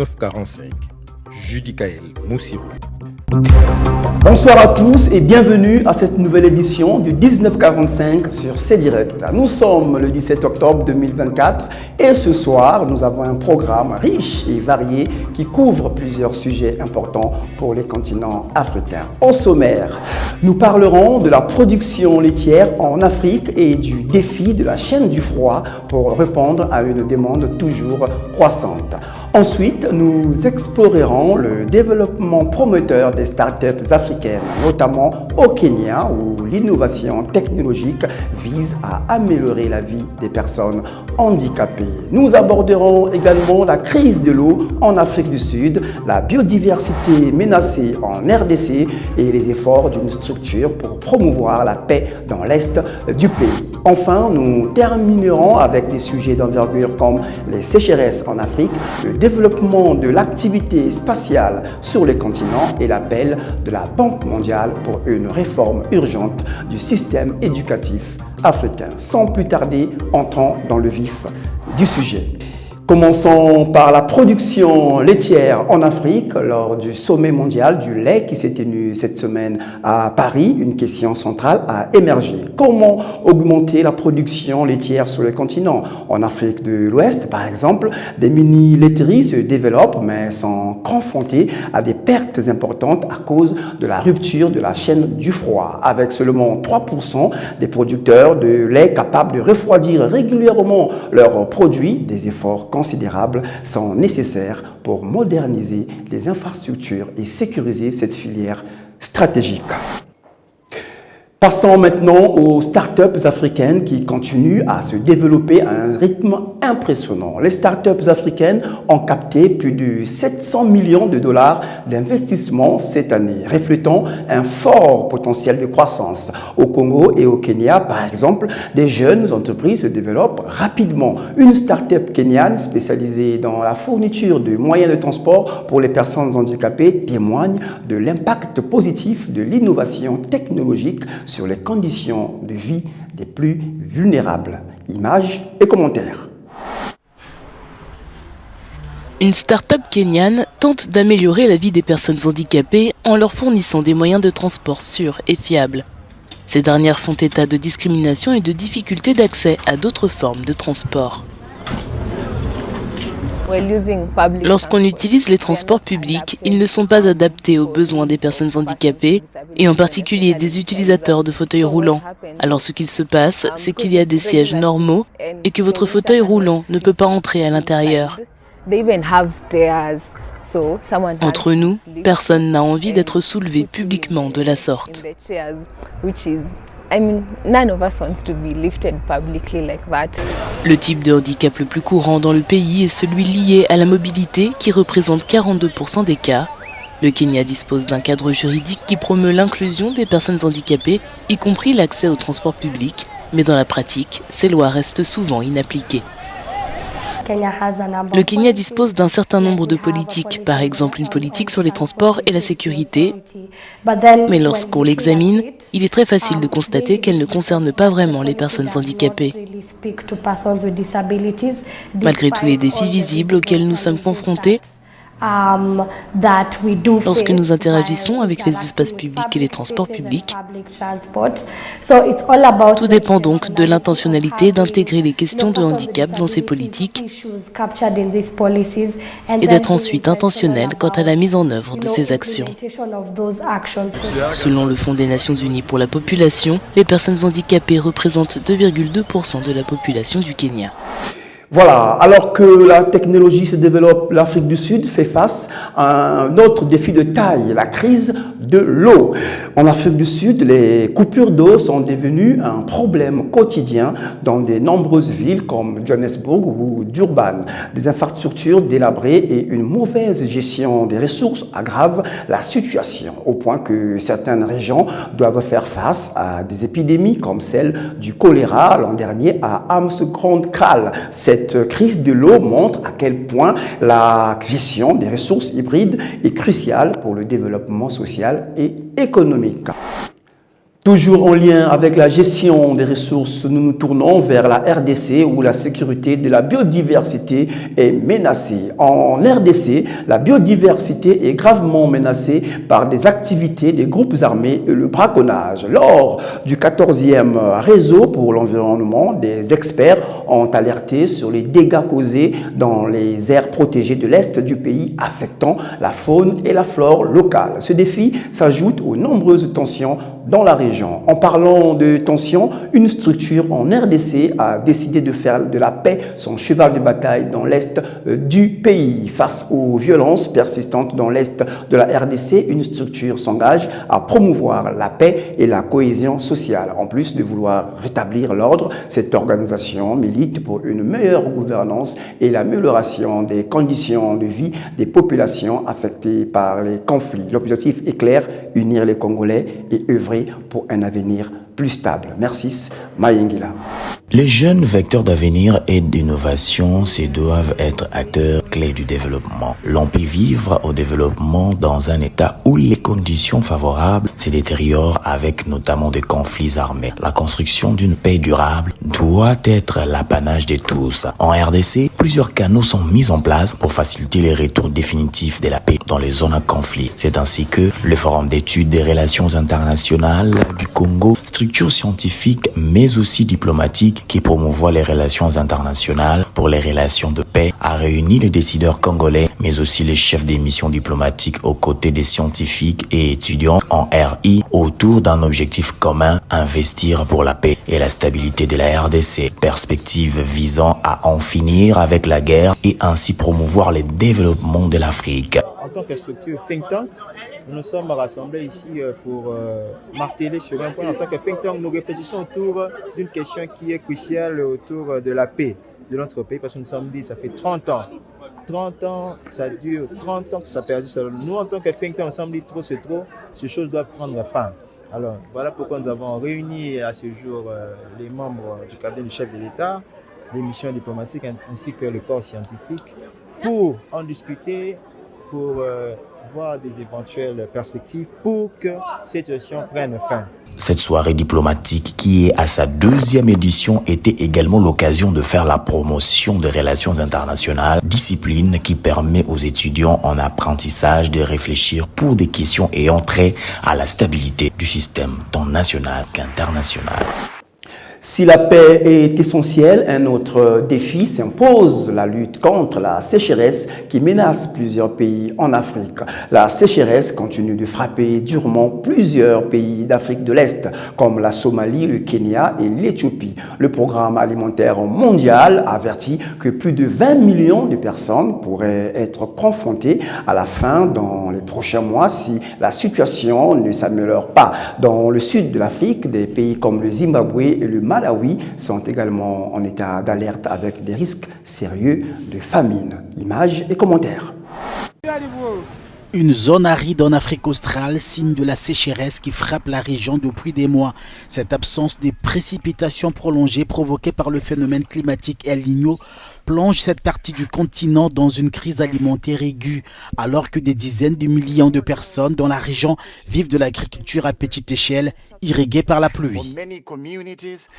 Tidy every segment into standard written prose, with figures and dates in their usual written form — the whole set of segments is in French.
1945. Judicaël Moussirou. Bonsoir à tous et bienvenue à cette nouvelle édition du 1945 sur C-Direct. Nous sommes le 17 octobre 2024 et ce soir, nous avons un programme riche et varié qui couvre plusieurs sujets importants pour les continents africains. Au sommaire, nous parlerons de la production laitière en Afrique et du défi de la chaîne du froid pour répondre à une demande toujours croissante. Ensuite, nous explorerons le développement prometteur des startups africaines, notamment au Kenya, où l'innovation technologique vise à améliorer la vie des personnes handicapées. Nous aborderons également la crise de l'eau en Afrique du Sud, la biodiversité menacée en RDC et les efforts d'une structure pour promouvoir la paix dans l'Est du pays. Enfin, nous terminerons avec des sujets d'envergure comme les sécheresses en Afrique, le développement de l'activité spatiale sur les continents et l'appel de la Banque mondiale pour une réforme urgente du système éducatif africain. Sans plus tarder, entrons dans le vif du sujet. Commençons par la production laitière en Afrique lors du sommet mondial du lait qui s'est tenu cette semaine à Paris. Une question centrale a émergé. Comment augmenter la production laitière sur le continent? En Afrique de l'Ouest, par exemple, des mini-laiteries se développent mais sont confrontées à des pertes importantes à cause de la rupture de la chaîne du froid. Avec seulement 3% des producteurs de lait capables de refroidir régulièrement leurs produits, des efforts considérables sont nécessaires pour moderniser les infrastructures et sécuriser cette filière stratégique. Passons maintenant aux startups africaines qui continuent à se développer à un rythme impressionnant. Les startups africaines ont capté plus de 700 millions de dollars d'investissement cette année, reflétant un fort potentiel de croissance. Au Congo et au Kenya, par exemple, des jeunes entreprises se développent rapidement. Une startup kenyane spécialisée dans la fourniture de moyens de transport pour les personnes handicapées témoigne de l'impact positif de l'innovation technologique sur les conditions de vie des plus vulnérables. Images et commentaires. Une start-up kenyane tente d'améliorer la vie des personnes handicapées en leur fournissant des moyens de transport sûrs et fiables. Ces dernières font état de discrimination et de difficultés d'accès à d'autres formes de transport. Lorsqu'on utilise les transports publics, ils ne sont pas adaptés aux besoins des personnes handicapées et en particulier des utilisateurs de fauteuils roulants. Alors ce qu'il se passe, c'est qu'il y a des sièges normaux et que votre fauteuil roulant ne peut pas entrer à l'intérieur. Entre nous, personne n'a envie d'être soulevé publiquement de la sorte. Le type de handicap le plus courant dans le pays est celui lié à la mobilité qui représente 42% des cas. Le Kenya dispose d'un cadre juridique qui promeut l'inclusion des personnes handicapées, y compris l'accès au transport public, mais dans la pratique, ces lois restent souvent inappliquées. Le Kenya dispose d'un certain nombre de politiques, par exemple une politique sur les transports et la sécurité, mais lorsqu'on l'examine, il est très facile de constater qu'elle ne concerne pas vraiment les personnes handicapées. Malgré tous les défis visibles auxquels nous sommes confrontés, lorsque nous interagissons avec les espaces publics et les transports publics, tout dépend donc de l'intentionnalité d'intégrer les questions de handicap dans ces politiques et d'être ensuite intentionnel quant à la mise en œuvre de ces actions. Selon le Fonds des Nations Unies pour la population, les personnes handicapées représentent 2,2% de la population du Kenya. Voilà, alors que la technologie se développe, l'Afrique du Sud fait face à un autre défi de taille, la crise de l'eau. En Afrique du Sud, les coupures d'eau sont devenues un problème quotidien dans de nombreuses villes comme Johannesburg ou Durban. Des infrastructures délabrées et une mauvaise gestion des ressources aggravent la situation, au point que certaines régions doivent faire face à des épidémies comme celle du choléra l'an dernier à Amsterdam. Cette crise de l'eau montre à quel point la gestion des ressources hybrides est cruciale pour le développement social et économique. Toujours en lien avec la gestion des ressources, nous nous tournons vers la RDC où la sécurité de la biodiversité est menacée. En RDC, la biodiversité est gravement menacée par des activités des groupes armés et le braconnage. Lors du 14e réseau pour l'environnement, des experts ont alerté sur les dégâts causés dans les aires protégées de l'Est du pays affectant la faune et la flore locale. Ce défi s'ajoute aux nombreuses tensions dans la région. En parlant de tensions, une structure en RDC a décidé de faire de la paix son cheval de bataille dans l'Est du pays. Face aux violences persistantes dans l'Est de la RDC, une structure s'engage à promouvoir la paix et la cohésion sociale. En plus de vouloir rétablir l'ordre, cette organisation milite pour une meilleure gouvernance et l'amélioration des conditions de vie des populations affectées par les conflits. L'objectif est clair, unir les Congolais et œuvrer pour un avenir plus stable. Merci, Mayengila. Les jeunes vecteurs d'avenir et d'innovation doivent être acteurs clés du développement. L'on peut vivre au développement dans un état où les conditions favorables se détériorent avec notamment des conflits armés. La construction d'une paix durable doit être l'apanage de tous. En RDC, plusieurs canaux sont mis en place pour faciliter les retours définitifs de la paix dans les zones à conflit. C'est ainsi que le Forum d'études des relations internationales du Congo, structure scientifique mais aussi diplomatique qui promouvoit les relations internationales pour les relations de paix, a réuni les décideurs congolais mais aussi les chefs des missions diplomatiques aux côtés des scientifiques et étudiants en RI autour d'un objectif commun, investir pour la paix et la stabilité de la RDC, perspective visant à en finir avec la guerre et ainsi promouvoir le développement de l'Afrique. En tant que structure think tank, nous nous sommes rassemblés ici pour marteler sur un point. En tant que think tank, nous réfléchissons autour d'une question qui est cruciale autour de la paix de notre pays, parce que nous sommes dit, ça fait 30 ans. 30 ans, ça dure, 30 ans que ça perdure. Nous, en tant que think tank, nous sommes dit, trop c'est trop, ces choses doivent prendre fin. Alors, voilà pourquoi nous avons réuni à ce jour les membres du cabinet du chef de l'État, les missions diplomatiques ainsi que le corps scientifique pour en discuter, pour voir des éventuelles perspectives pour que cette situation prenne fin. Cette soirée diplomatique, qui est à sa 2e édition, était également l'occasion de faire la promotion des relations internationales, discipline qui permet aux étudiants en apprentissage de réfléchir pour des questions ayant trait à la stabilité du système tant national qu'international. Si la paix est essentielle, un autre défi s'impose, la lutte contre la sécheresse qui menace plusieurs pays en Afrique. La sécheresse continue de frapper durement plusieurs pays d'Afrique de l'Est, comme la Somalie, le Kenya et l'Éthiopie. Le programme alimentaire mondial avertit que plus de 20 millions de personnes pourraient être confrontées à la faim dans les prochains mois si la situation ne s'améliore pas. Dans le sud de l'Afrique, des pays comme le Zimbabwe et le Malawi sont également en état d'alerte avec des risques sérieux de famine. Images et commentaires. Une zone aride en Afrique australe, signe de la sécheresse qui frappe la région depuis des mois. Cette absence de précipitations prolongées provoquée par le phénomène climatique El Niño plonge cette partie du continent dans une crise alimentaire aiguë, alors que des dizaines de millions de personnes dans la région vivent de l'agriculture à petite échelle, irriguée par la pluie.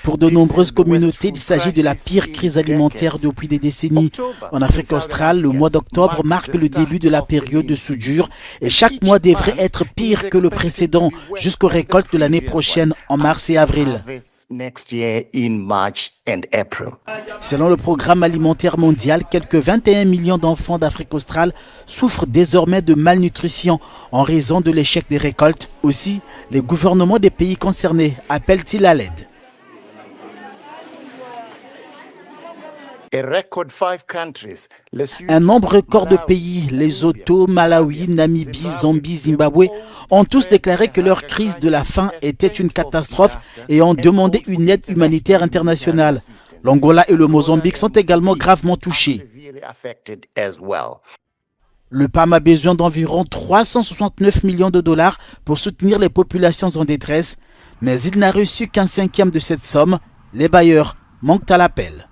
Pour de nombreuses communautés, il s'agit de la pire crise alimentaire depuis des décennies. En Afrique australe, le mois d'octobre marque le début de la période de soudure et chaque mois devrait être pire que le précédent jusqu'aux récoltes de l'année prochaine en mars et avril. Selon le programme alimentaire mondial, quelques 21 millions d'enfants d'Afrique australe souffrent désormais de malnutrition en raison de l'échec des récoltes. Aussi, les gouvernements des pays concernés appellent-ils à l'aide. Un nombre record de pays, Lesotho, Malawi, Namibie, Zambie, Zimbabwe, ont tous déclaré que leur crise de la faim était une catastrophe et ont demandé une aide humanitaire internationale. L'Angola et le Mozambique sont également gravement touchés. Le PAM a besoin d'environ 369 millions de dollars pour soutenir les populations en détresse, mais il n'a reçu qu'un cinquième de cette somme. Les bailleurs manquent à l'appel.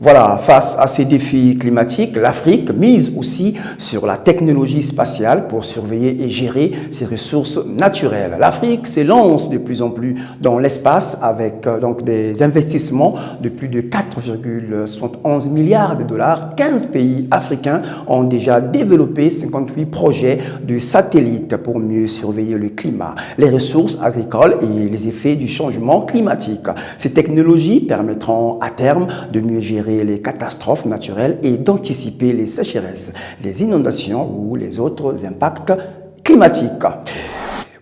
Voilà, face à ces défis climatiques, l'Afrique mise aussi sur la technologie spatiale pour surveiller et gérer ses ressources naturelles. L'Afrique s'élance de plus en plus dans l'espace avec donc des investissements de plus de 4,71 milliards de dollars. 15 pays africains ont déjà développé 58 projets de satellites pour mieux surveiller le climat, les ressources agricoles et les effets du changement climatique. Ces technologies permettront à terme de mieux gérer les catastrophes naturelles et d'anticiper les sécheresses, les inondations ou les autres impacts climatiques.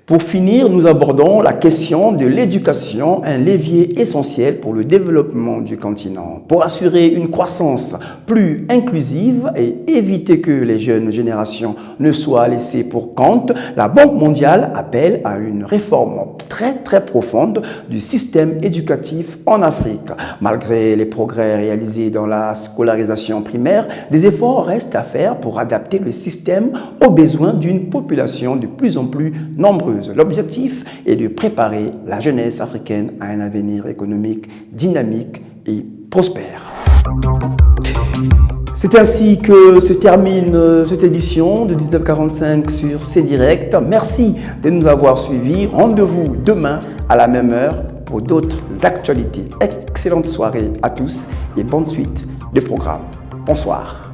Pour finir, nous abordons la question de l'éducation, un levier essentiel pour le développement du continent. Pour assurer une croissance plus inclusive et éviter que les jeunes générations ne soient laissées pour compte, la Banque mondiale appelle à une réforme très profonde du système éducatif en Afrique. Malgré les progrès réalisés dans la scolarisation primaire, des efforts restent à faire pour adapter le système aux besoins d'une population de plus en plus nombreuse. L'objectif est de préparer la jeunesse africaine à un avenir économique dynamique et prospère. C'est ainsi que se termine cette édition de 1945 sur C-Direct. Merci de nous avoir suivis. Rendez-vous demain à la même heure pour d'autres actualités. Excellente soirée à tous et bonne suite de programme. Bonsoir.